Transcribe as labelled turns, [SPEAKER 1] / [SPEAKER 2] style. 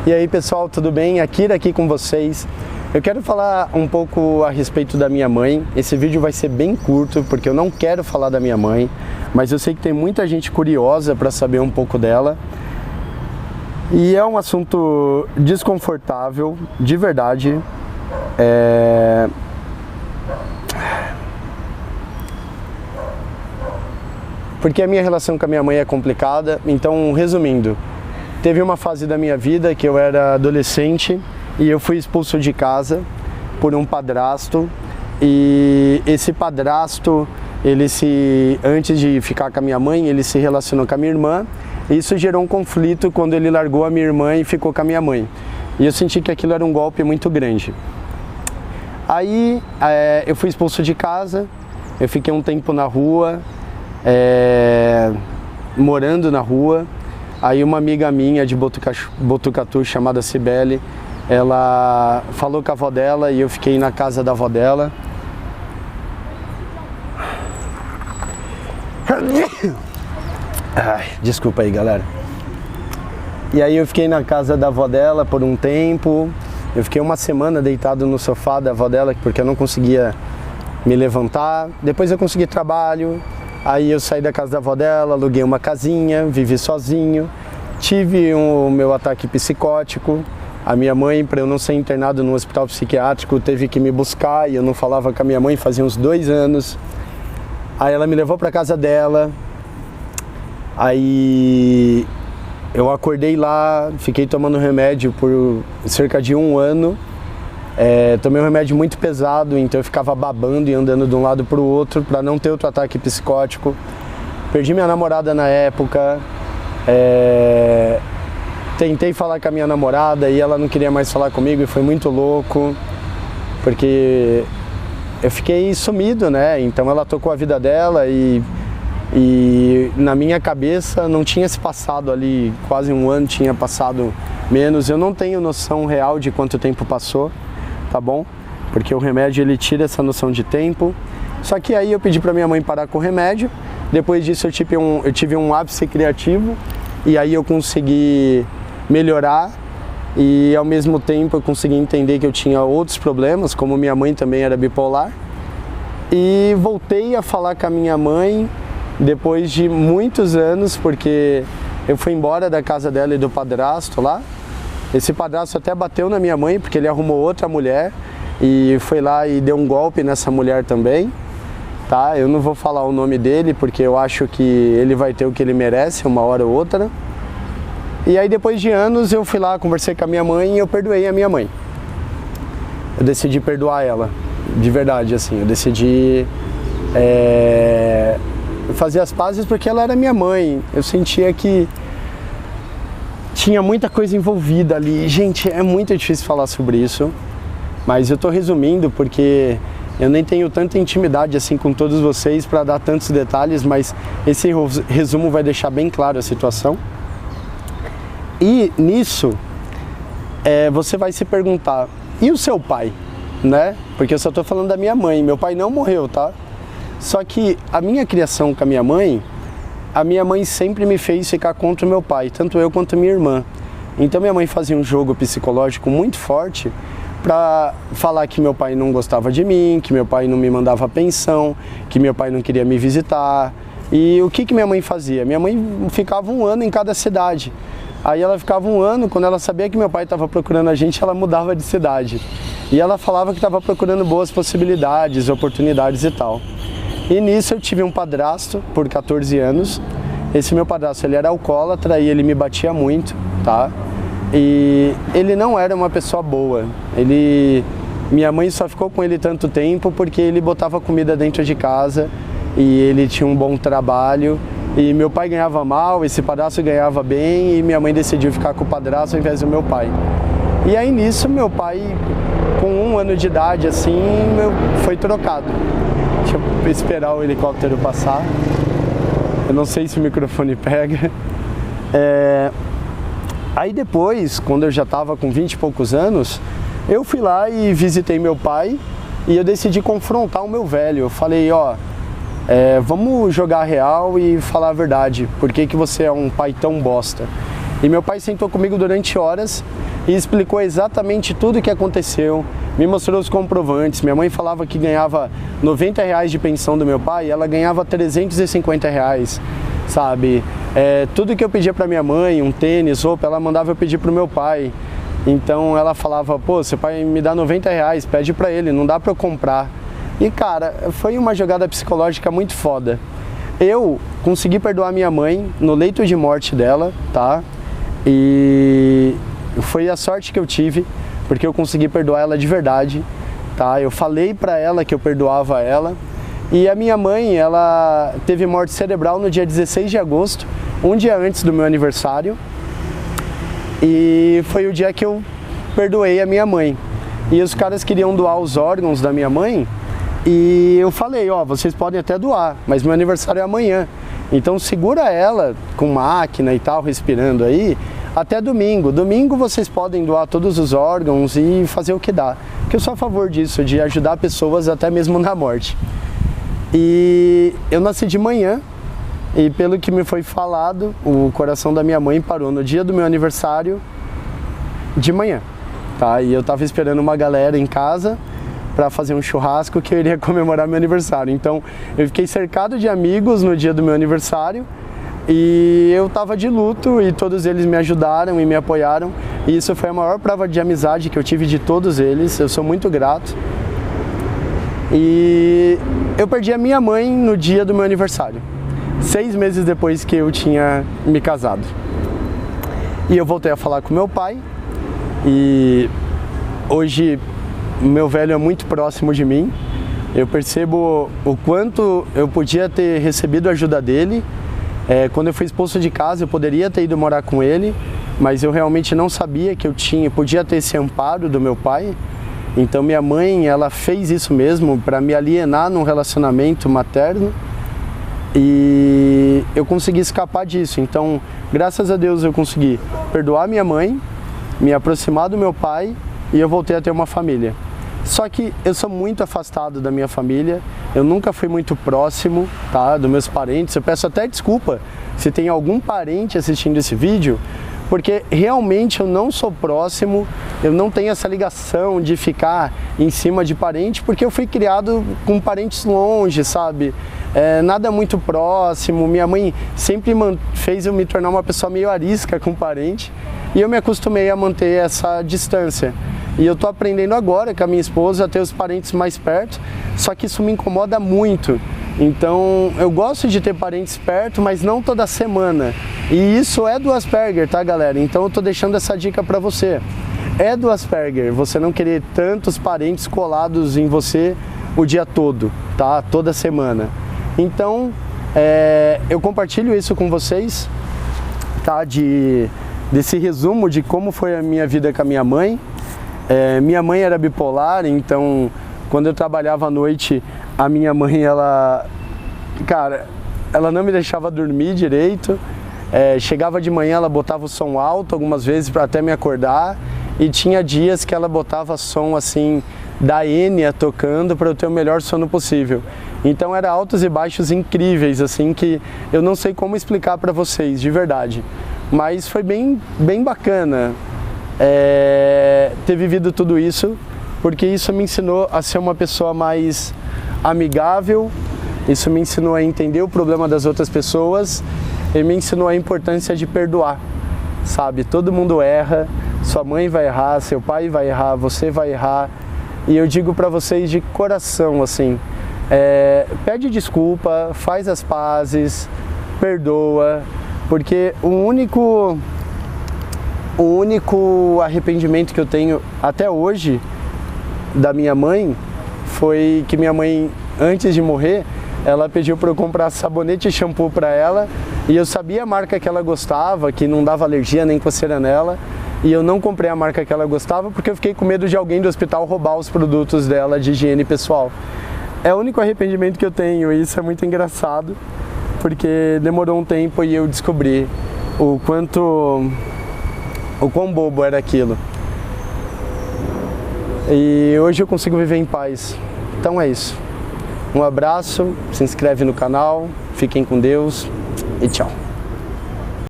[SPEAKER 1] E aí pessoal, tudo bem? Akira aqui com vocês. Eu quero falar um pouco a respeito da minha mãe. Esse vídeo vai ser bem curto porque eu não quero falar da minha mãe, mas eu sei que tem muita gente curiosa para saber um pouco dela. E é um assunto desconfortável, de verdade. Porque a minha relação com a minha mãe é complicada. Então, resumindo, teve uma fase da minha vida que eu era adolescente e eu fui expulso de casa por um padrasto. E esse padrasto, antes de ficar com a minha mãe, ele se relacionou com a minha irmã. E isso gerou um conflito quando ele largou a minha irmã e ficou com a minha mãe. E eu senti que aquilo era um golpe muito grande. Aí eu fui expulso de casa, eu fiquei um tempo na rua, morando na rua. Aí uma amiga minha de Botucatu, chamada Cibele, ela falou com a avó dela e eu fiquei na casa da avó dela. Ai, desculpa aí, galera. E aí eu fiquei na casa da avó dela por um tempo. Eu fiquei uma semana deitado no sofá da avó dela porque eu não conseguia me levantar. Depois eu consegui trabalho. Aí eu saí da casa da avó dela, aluguei uma casinha, vivi sozinho. Tive o meu ataque psicótico. A minha mãe, para eu não ser internado no hospital psiquiátrico, teve que me buscar e eu não falava com a minha mãe fazia uns 2 anos. Aí ela me levou para casa dela. Aí eu acordei lá, fiquei tomando remédio por cerca de 1 ano. Tomei um remédio muito pesado, então eu ficava babando e andando de um lado para o outro para não ter outro ataque psicótico. Perdi minha namorada na época. Tentei falar com a minha namorada e ela não queria mais falar comigo e foi muito louco, porque eu fiquei sumido, né? Então ela tocou a vida dela e na minha cabeça não tinha se passado ali, quase 1 ano, tinha passado menos. Eu não tenho noção real de quanto tempo passou, tá bom? Porque o remédio ele tira essa noção de tempo. Só que aí eu pedi pra minha mãe parar com o remédio. Depois disso eu tive um ápice criativo e aí eu consegui melhorar e ao mesmo tempo eu consegui entender que eu tinha outros problemas, como minha mãe também era bipolar. E voltei a falar com a minha mãe depois de muitos anos, porque eu fui embora da casa dela e do padrasto lá. Esse padrasto até bateu na minha mãe, porque ele arrumou outra mulher e foi lá e deu um golpe nessa mulher também, tá? Eu não vou falar o nome dele, porque eu acho que ele vai ter o que ele merece, uma hora ou outra. E aí depois de anos eu fui lá, conversei com a minha mãe e eu perdoei a minha mãe. Eu decidi perdoar ela, de verdade, assim, eu decidi fazer as pazes porque ela era minha mãe. Eu sentia que tinha muita coisa envolvida ali. Gente, é muito difícil falar sobre isso, mas eu tô resumindo porque eu nem tenho tanta intimidade assim com todos vocês para dar tantos detalhes, mas esse resumo vai deixar bem claro a situação. E nisso, você vai se perguntar, e o seu pai, né? Porque eu só tô falando da minha mãe, meu pai não morreu, tá? Só que a minha criação com a minha mãe sempre me fez ficar contra o meu pai, tanto eu quanto a minha irmã. Então minha mãe fazia um jogo psicológico muito forte para falar que meu pai não gostava de mim, que meu pai não me mandava pensão, que meu pai não queria me visitar. E o que minha mãe fazia? Minha mãe ficava 1 ano em cada cidade. Aí ela ficava 1 ano, quando ela sabia que meu pai estava procurando a gente, ela mudava de cidade. E ela falava que estava procurando boas possibilidades, oportunidades e tal. E nisso eu tive um padrasto por 14 anos. Esse meu padrasto, ele era alcoólatra e ele me batia muito, tá? E ele não era uma pessoa boa. Minha mãe só ficou com ele tanto tempo porque ele botava comida dentro de casa e ele tinha um bom trabalho. E meu pai ganhava mal, esse padrasto ganhava bem e minha mãe decidiu ficar com o padrasto ao invés do meu pai. E aí nisso meu pai, com 1 ano de idade assim, foi trocado. Deixa eu esperar o helicóptero passar. Eu não sei se o microfone pega. Aí depois, quando eu já estava com 20 e poucos anos, eu fui lá e visitei meu pai e eu decidi confrontar o meu velho. Eu falei, ó, vamos jogar real e falar a verdade. Por que você é um pai tão bosta? E meu pai sentou comigo durante horas e explicou exatamente tudo o que aconteceu, me mostrou os comprovantes. Minha mãe falava que ganhava R$90 de pensão do meu pai, e ela ganhava R$350, sabe? Tudo que eu pedia para minha mãe, um tênis, roupa, ela mandava eu pedir para o meu pai. Então ela falava, pô, seu pai me dá R$90, pede para ele, não dá para eu comprar. E cara, foi uma jogada psicológica muito foda. Eu consegui perdoar minha mãe no leito de morte dela, tá? E foi a sorte que eu tive, porque eu consegui perdoar ela de verdade, tá? Eu falei pra ela que eu perdoava ela. E a minha mãe, ela teve morte cerebral no dia 16 de agosto, um dia antes do meu aniversário. E foi o dia que eu perdoei a minha mãe. E os caras queriam doar os órgãos da minha mãe, e eu falei, ó, vocês podem até doar, mas meu aniversário é amanhã. Então segura ela com máquina e tal, respirando aí, até domingo. Domingo vocês podem doar todos os órgãos e fazer o que dá. Porque eu sou a favor disso, de ajudar pessoas até mesmo na morte. E eu nasci de manhã, e pelo que me foi falado, o coração da minha mãe parou no dia do meu aniversário de manhã, tá? E eu tava esperando uma galera em casa para fazer um churrasco que eu iria comemorar meu aniversário. Então eu fiquei cercado de amigos no dia do meu aniversário, e eu tava de luto, e todos eles me ajudaram e me apoiaram, e isso foi a maior prova de amizade que eu tive de todos eles. Eu sou muito grato. E eu perdi a minha mãe no dia do meu aniversário, 6 meses depois que eu tinha me casado. E eu voltei a falar com meu pai, e hoje meu velho é muito próximo de mim. Eu percebo o quanto eu podia ter recebido a ajuda dele. Quando eu fui expulso de casa, eu poderia ter ido morar com ele, mas eu realmente não sabia que eu podia ter esse amparo do meu pai. Então minha mãe, ela fez isso mesmo para me alienar num relacionamento materno, e eu consegui escapar disso. Então, graças a Deus, eu consegui perdoar minha mãe, me aproximar do meu pai, e eu voltei a ter uma família. Só que eu sou muito afastado da minha família, eu nunca fui muito próximo, tá, dos meus parentes. Eu peço até desculpa se tem algum parente assistindo esse vídeo, porque realmente eu não sou próximo, eu não tenho essa ligação de ficar em cima de parente, porque eu fui criado com parentes longe, sabe? Nada muito próximo. Minha mãe sempre fez eu me tornar uma pessoa meio arisca com parente, e eu me acostumei a manter essa distância. E eu tô aprendendo agora com a minha esposa a ter os parentes mais perto, só que isso me incomoda muito. Então eu gosto de ter parentes perto, mas não toda semana. E isso é do Asperger, tá, galera? Então eu tô deixando essa dica pra você. É do Asperger você não querer tantos parentes colados em você o dia todo, tá? Toda semana. Então eu compartilho isso com vocês, tá? Desse resumo de como foi a minha vida com a minha mãe. Minha mãe era bipolar, então quando eu trabalhava à noite, a minha mãe, ela não me deixava dormir direito. Chegava de manhã, ela botava o som alto algumas vezes para até me acordar, e tinha dias que ela botava som assim da Enya tocando para eu ter o melhor sono possível. Então era altos e baixos incríveis, assim, que eu não sei como explicar para vocês, de verdade. Mas foi bem bacana ter vivido tudo isso, porque isso me ensinou a ser uma pessoa mais amigável, isso me ensinou a entender o problema das outras pessoas, e me ensinou a importância de perdoar, sabe? Todo mundo erra, sua mãe vai errar, seu pai vai errar, você vai errar, e eu digo pra vocês de coração, assim, pede desculpa, faz as pazes, perdoa, porque o único arrependimento que eu tenho até hoje da minha mãe foi que minha mãe, antes de morrer, ela pediu para eu comprar sabonete e shampoo para ela, e eu sabia a marca que ela gostava, que não dava alergia nem coceira nela, e eu não comprei a marca que ela gostava porque eu fiquei com medo de alguém do hospital roubar os produtos dela de higiene pessoal. É o único arrependimento que eu tenho, e isso é muito engraçado, porque demorou um tempo e eu descobri o quão bobo era aquilo. E hoje eu consigo viver em paz. Então é isso. Um abraço, se inscreve no canal, fiquem com Deus e tchau.